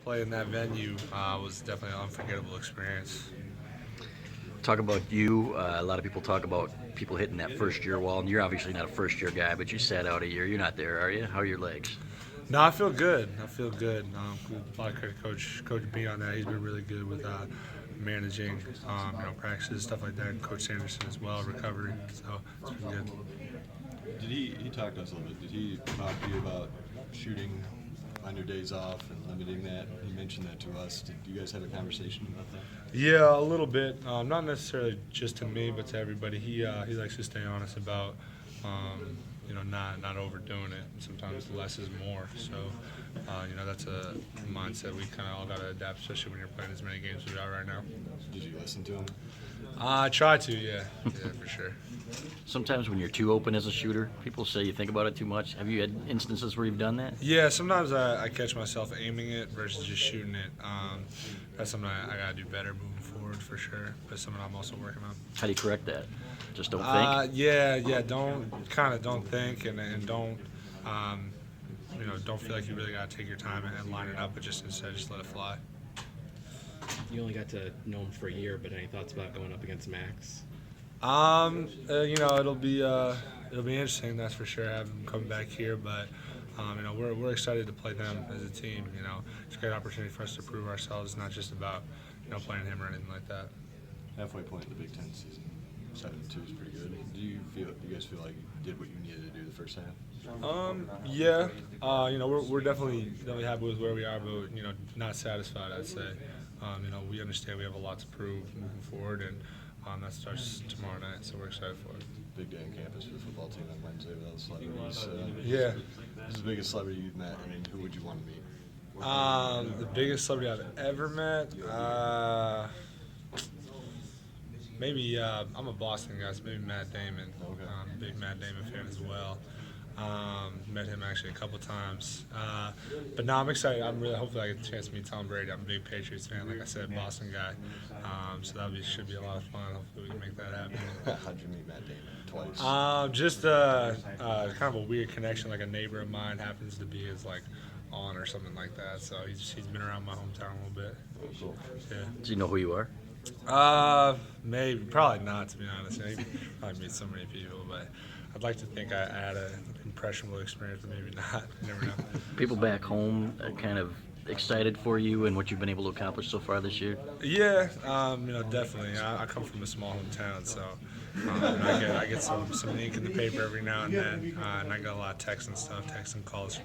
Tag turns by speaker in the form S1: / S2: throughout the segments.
S1: play in that venue was definitely an unforgettable experience.
S2: Talk about you. A lot of people talk about people hitting that first year wall, and you're obviously not a first year guy, but you sat out a year. You're not there, are you? How are your legs?
S1: No, I feel good. I feel good. A lot of credit Coach B on that. He's been really good with managing, practices, stuff like that. And Coach Sanderson as well, recovery. So it's been good.
S3: Did he talk to us a little bit? Did he talk to you about shooting on your days off and limiting that? He mentioned that to us. Did you guys have a conversation about that?
S1: Yeah, a little bit. Not necessarily just to me, but to everybody. He likes to stay honest about, not overdoing it. Sometimes less is more. So, that's a mindset we kind of all got to adapt, especially when you're playing as many games as we are right now.
S3: Did you listen to him?
S1: I try to, yeah, for sure.
S2: Sometimes when you're too open as a shooter, people say you think about it too much. Have you had instances where you've done that?
S1: Yeah, sometimes I catch myself aiming it versus just shooting it. That's something I got to do better moving forward for sure. But something I'm also working on.
S2: How do you correct that? Just don't think?
S1: Yeah. Don't think and don't, don't feel like you really got to take your time and line it up, but instead just let it fly.
S4: You only got to know him for a year, but any thoughts about going up against Max?
S1: It'll be interesting, that's for sure. Having them come back here, but we're excited to play them as a team. It's a great opportunity for us to prove ourselves. It's not just about playing him or anything like that.
S3: Halfway point in the Big Ten season, 7-2 is pretty good. Do you guys feel like you did what you needed to do the first half?
S1: Yeah. We're definitely happy with where we are, but not satisfied, I'd say. We understand we have a lot to prove moving forward, and that starts tomorrow night, so we're excited for it.
S3: Big day on campus for the football team on Wednesday with all the celebrities.
S1: Yeah.
S3: Who's the biggest celebrity you've met? I mean, who would you want to meet?
S1: The biggest celebrity I've ever met? Maybe I'm a Boston guy, so maybe Matt Damon.
S3: Okay.
S1: Big Matt Damon fan as well. Met him actually a couple times. But no, I'm excited. Hopefully I get a chance to meet Tom Brady. I'm a big Patriots fan, like I said, Boston guy. So should be a lot of fun. Hopefully we can make that happen.
S3: How'd you meet Matt Damon? Twice?
S1: Just kind of a weird connection. Like a neighbor of mine happens to be his aunt or something like that. So he's been around my hometown a little bit.
S3: Oh, cool.
S1: Yeah.
S2: Do you know who you are?
S1: Maybe, probably not, to be honest. Maybe probably meet so many people, but I'd like to think I had an impressionable experience, but maybe not. You never know.
S2: People back home are kind of excited for you and what you've been able to accomplish so far this year?
S1: Yeah, definitely. I come from a small hometown, so I get some ink in the paper every now and then, and I get a lot of texts and calls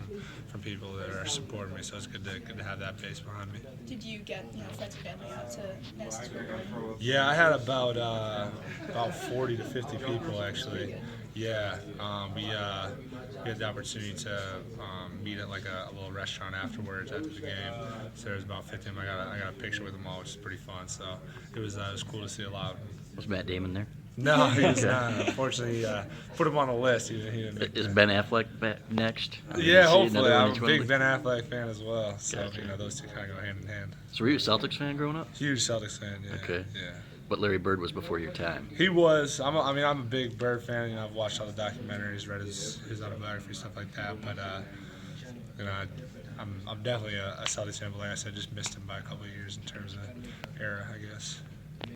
S1: from people that are supporting me. So it's good to have that base behind me.
S5: Did you get friends and family out to Madison Square Garden?
S1: Yeah, I had about 40 to 50 people actually. Yeah, we had the opportunity to meet at a little restaurant afterwards after the game. So there was about 50 of them. I got a picture with them all, which is pretty fun. So it was cool to see a lot of them.
S2: Was Matt Damon there?
S1: No, he was not. Unfortunately, put him on the list. He didn't make
S2: Is
S1: that.
S2: Ben Affleck back next?
S1: Yeah, hopefully.
S2: I'm
S1: I'm a big Ben Affleck fan as well. So
S2: Gotcha.
S1: those two kind of go hand in hand.
S2: So were you a Celtics fan growing up?
S1: Huge Celtics fan. Yeah.
S2: Okay.
S1: Yeah.
S2: But Larry Bird was before your time.
S1: He was. I'm a big Bird fan. I've watched all the documentaries, read his autobiography, stuff like that. But I'm definitely a Celtics fan. But like I said, just missed him by a couple of years in terms of era, I guess.